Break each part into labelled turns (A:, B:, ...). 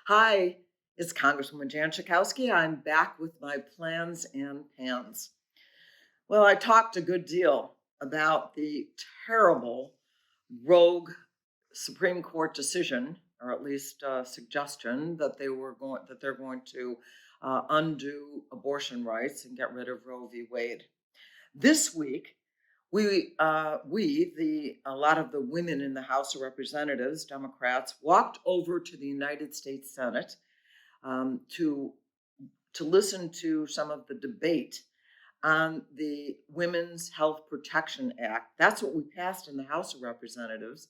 A: Hi, it's Congresswoman Jan Schakowsky. I'm back with my plans and pans. Well, I talked a good deal about the terrible rogue Supreme Court decision, or at least suggestion that they're going to undo abortion rights and get rid of Roe v. Wade. This week, a lot of the women in the House of Representatives, Democrats, walked over to the United States Senate to listen to some of the debate on the Women's Health Protection Act. That's what we passed in the House of Representatives.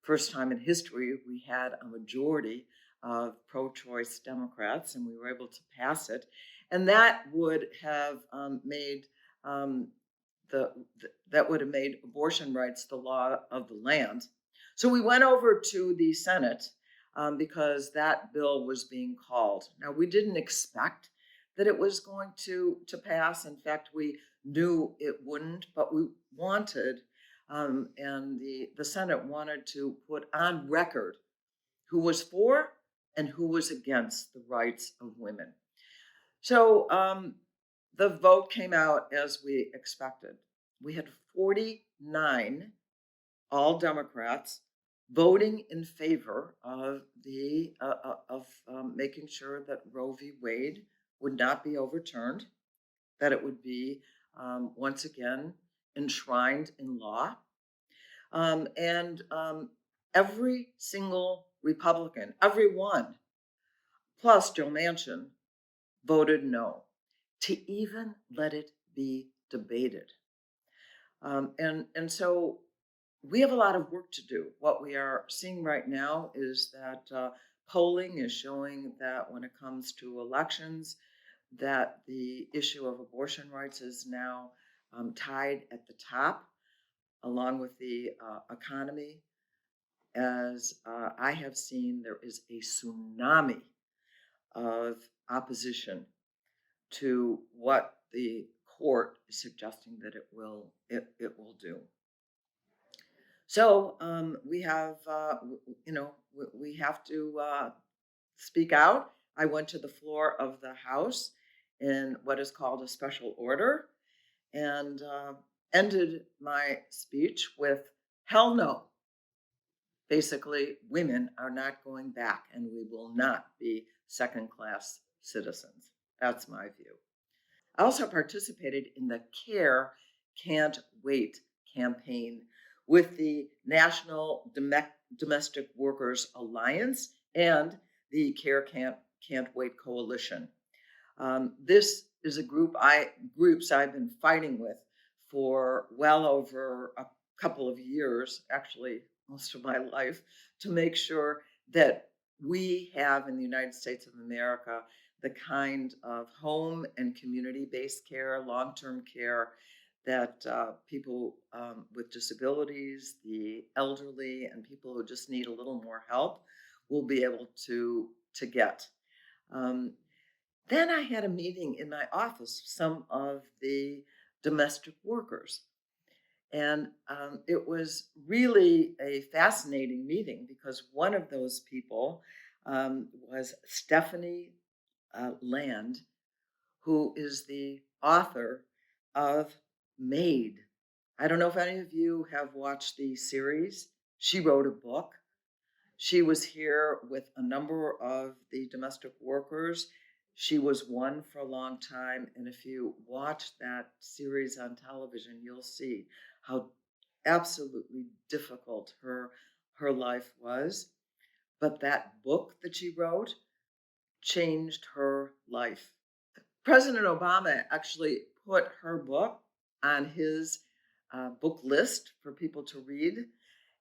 A: First time in history, we had a majority of pro-choice Democrats, and we were able to pass it. And that would have made um, that would have made abortion rights the law of the land. So we went over to the Senate because that bill was being called. Now we didn't expect that it was going to pass. In fact, we knew it wouldn't, but we wanted, and the Senate wanted to put on record who was for and who was against the rights of women. So the vote came out as we expected. We had 49, all Democrats, voting in favor of making sure that Roe v. Wade would not be overturned, that it would be once again enshrined in law, and every single Republican, every one, plus Joe Manchin, voted no to even let it be debated. And so we have a lot of work to do. What we are seeing right now is that polling is showing that when it comes to elections, that the issue of abortion rights is now tied at the top, along with the economy. As I have seen, there is a tsunami of opposition to what the court is suggesting that it will do. So we have, we have to speak out. I went to the floor of the House in what is called a special order and ended my speech with hell no. Basically, women are not going back and we will not be second class citizens. That's my view. I also participated in the Can't Wait campaign with the National Domestic Workers Alliance and the Can't Wait Coalition. This is a groups I've been fighting with for well over a couple of years, actually most of my life, to make sure that we have in the United States of America the kind of home and community-based care, long-term care that people with disabilities, the elderly, and people who just need a little more help will be able to get. Um, then I had a meeting in my office with some of the domestic workers. And it was really a fascinating meeting because one of those people was Stephanie Land, who is the author of Maid. I don't know if any of you have watched the series. She wrote a book. She was here with a number of the domestic workers. She was one for a long time. And if you watch that series on television, you'll see how absolutely difficult her life was. But that book that she wrote changed her life. President Obama actually put her book on his book list for people to read.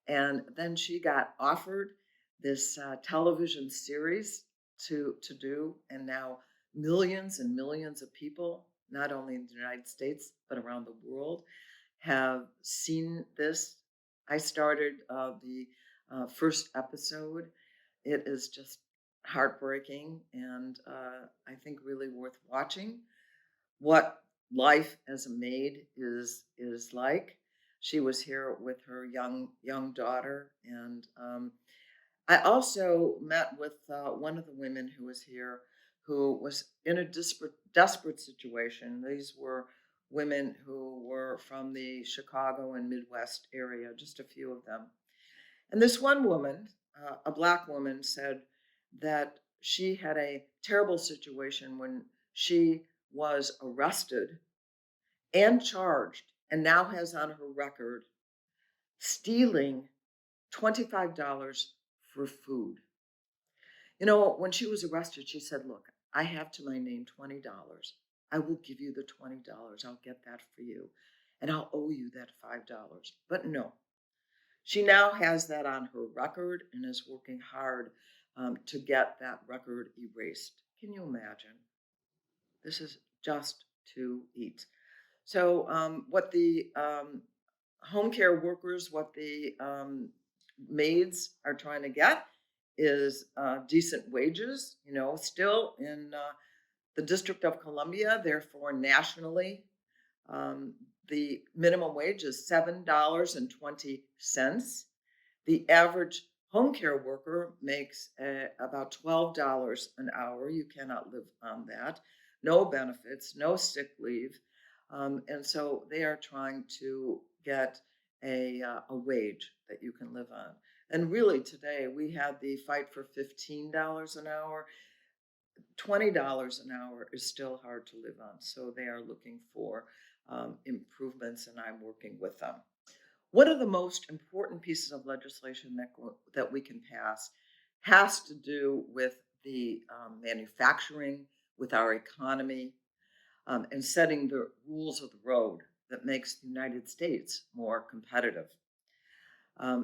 A: And then she got offered this television series to do. And now millions and millions of people, not only in the United States, but around the world, have seen this. I started the first episode. It is just heartbreaking and I think really worth watching. What life as a maid is like. She was here with her young daughter, and I also met with one of the women who was here who was in a desperate situation. These were women who were from the Chicago and Midwest area, just a few of them. And this one woman, a black woman, said that she had a terrible situation when she was arrested and charged and now has on her record stealing $25 for food. When she was arrested, she said, "Look, I have to my name $20. I will give you the $20. I'll get that for you. And I'll owe you that $5." But no, she now has that on her record and is working hard to get that record erased. Can you imagine? This is just to eat. So, what the home care workers, what the maids are trying to get is decent wages. Still in the District of Columbia, therefore nationally, um, the minimum wage is $7.20. The average home care worker makes about $12 an hour. You cannot live on that. No benefits, no sick leave. And so they are trying to get a wage that you can live on. And really, today we had the fight for $15 an hour. $20 an hour is still hard to live on. So they are looking for improvements, and I'm working with them. One of the most important pieces of legislation that we can pass has to do with the manufacturing, with our economy, and setting the rules of the road that makes the United States more competitive.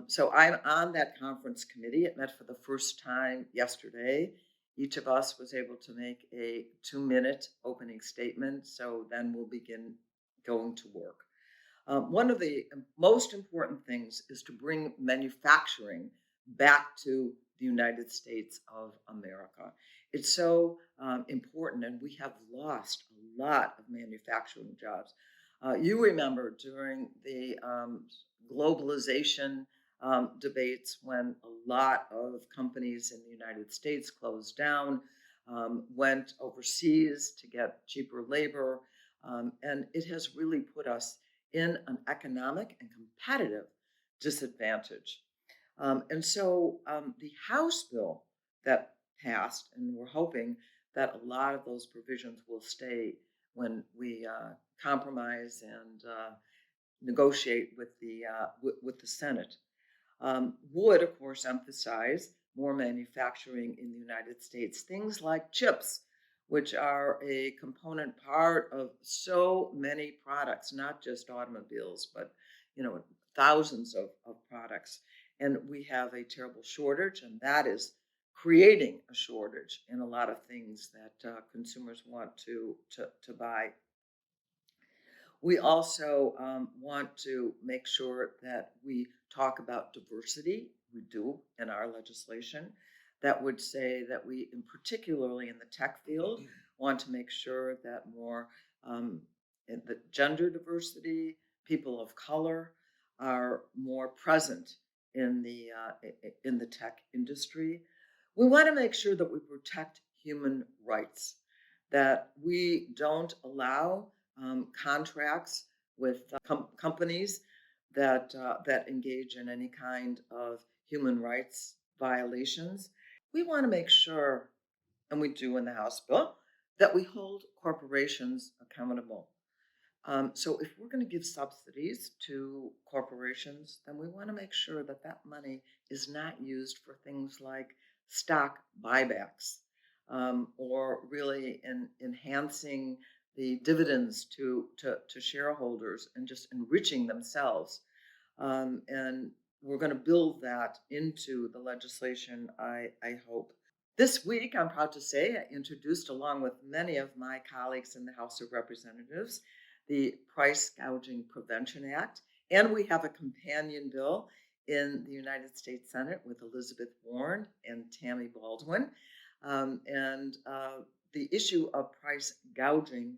A: So I'm on that conference committee. It met for the first time yesterday. Each of us was able to make a 2-minute opening statement. So then we'll begin going to work. One of the most important things is to bring manufacturing back to the United States of America. It's so important, and we have lost a lot of manufacturing jobs. You remember during the globalization debates when a lot of companies in the United States closed down, went overseas to get cheaper labor, and it has really put us in an economic and competitive disadvantage. And so the House bill that passed, and we're hoping that a lot of those provisions will stay when we compromise and negotiate with the Senate, would, of course, emphasize more manufacturing in the United States. Things like chips, which are a component part of so many products, not just automobiles, but thousands of products. And we have a terrible shortage, and that is creating a shortage in a lot of things that consumers want to buy. We also want to make sure that we talk about diversity. We do in our legislation. That would say that we, in particularly in the tech field, want to make sure that more in the gender diversity, people of color, are more present in the tech industry. We want to make sure that we protect human rights, that we don't allow contracts with companies that engage in any kind of human rights violations. We want to make sure, and we do in the House bill, that we hold corporations accountable. So if we're going to give subsidies to corporations, then we want to make sure that that money is not used for things like stock buybacks, or really enhancing the dividends to shareholders and just enriching themselves. And we're going to build that into the legislation, I hope. This week, I'm proud to say, I introduced, along with many of my colleagues in the House of Representatives, the Price Gouging Prevention Act. And we have a companion bill in the United States Senate with Elizabeth Warren and Tammy Baldwin. And the issue of price gouging,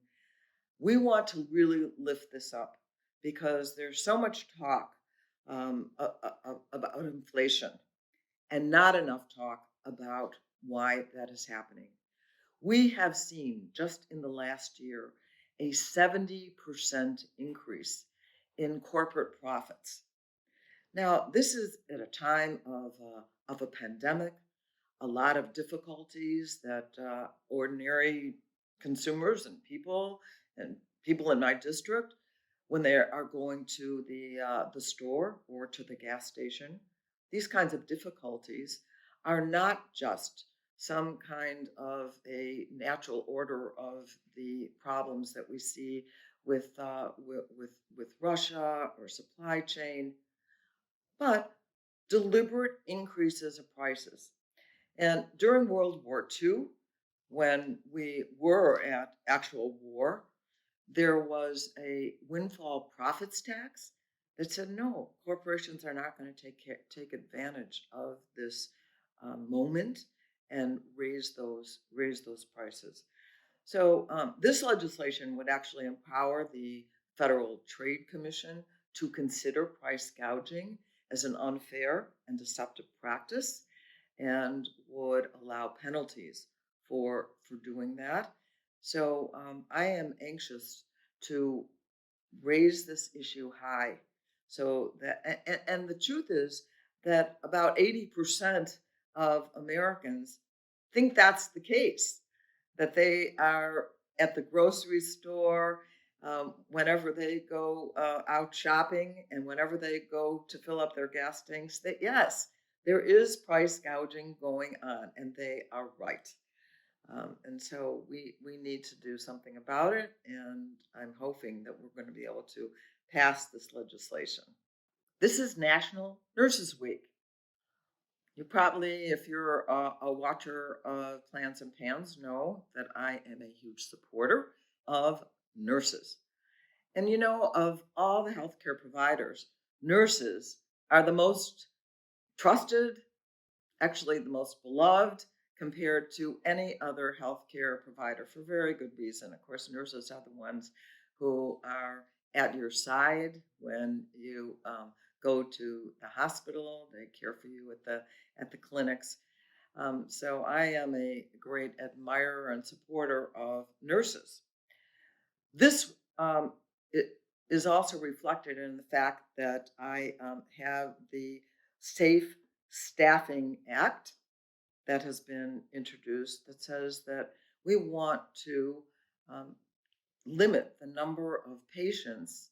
A: we want to really lift this up because there's so much talk about inflation. and not enough talk about why that is happening. We have seen just in the last year a 70% increase in corporate profits. Now, this is at a time of a pandemic, a lot of difficulties that ordinary consumers and people in my district, when they are going to the store or to the gas station, these kinds of difficulties are not just some kind of a natural order of the problems that we see with Russia or supply chain, but deliberate increases of prices. And during World War II, when we were at actual war, there was a windfall profits tax that said no, corporations are not going to take advantage of this moment and raise those prices. So this legislation would actually empower the Federal Trade Commission to consider price gouging as an unfair and deceptive practice, and would allow penalties for doing that. So I am anxious to raise this issue high, so that and the truth is that about 80% of Americans think that's the case, that they are at the grocery store, whenever they go out shopping and whenever they go to fill up their gas tanks, that yes, there is price gouging going on, and they are right. And so we need to do something about it, and I'm hoping that we're going to be able to pass this legislation. This is National Nurses Week. You probably, if you're a watcher of Plans and Pans, know that I am a huge supporter of nurses. And of all the healthcare providers, nurses are the most trusted, actually the most beloved compared to any other healthcare provider for very good reason. Of course, nurses are the ones who are at your side when you go to the hospital. They care for you at the clinics. So I am a great admirer and supporter of nurses. This it is also reflected in the fact that I have the Safe Staffing Act that has been introduced that says that we want to um, limit the number of patients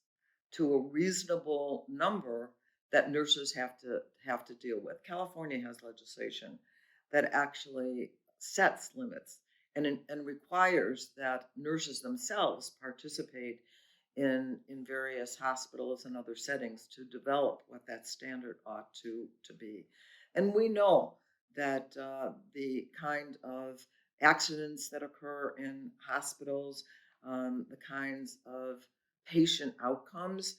A: to a reasonable number that nurses have to deal with. California has legislation that actually sets limits and requires that nurses themselves participate in various hospitals and other settings to develop what that standard ought to be. And we know that the kind of accidents that occur in hospitals, the kinds of patient outcomes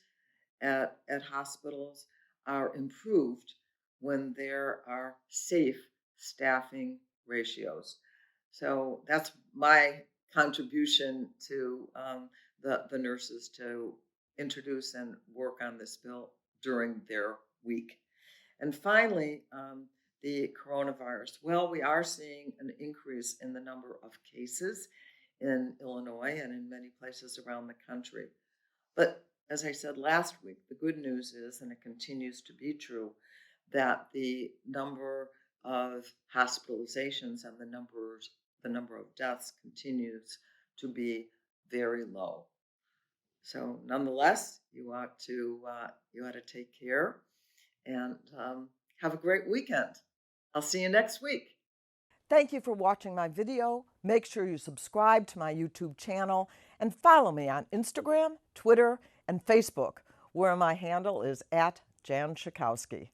A: at hospitals are improved when there are safe staffing ratios. So that's my contribution to the nurses to introduce and work on this bill during their week. And finally, the coronavirus. Well, we are seeing an increase in the number of cases in Illinois and in many places around the country. But as I said last week, the good news is, and it continues to be true, that the number of hospitalizations and the number of deaths continues to be very low. So, nonetheless, you ought to take care and have a great weekend. I'll see you next week. Thank you for watching my video. Make sure you subscribe to my YouTube channel and follow me on Instagram, Twitter, and Facebook, where my handle is @Jan Schakowsky.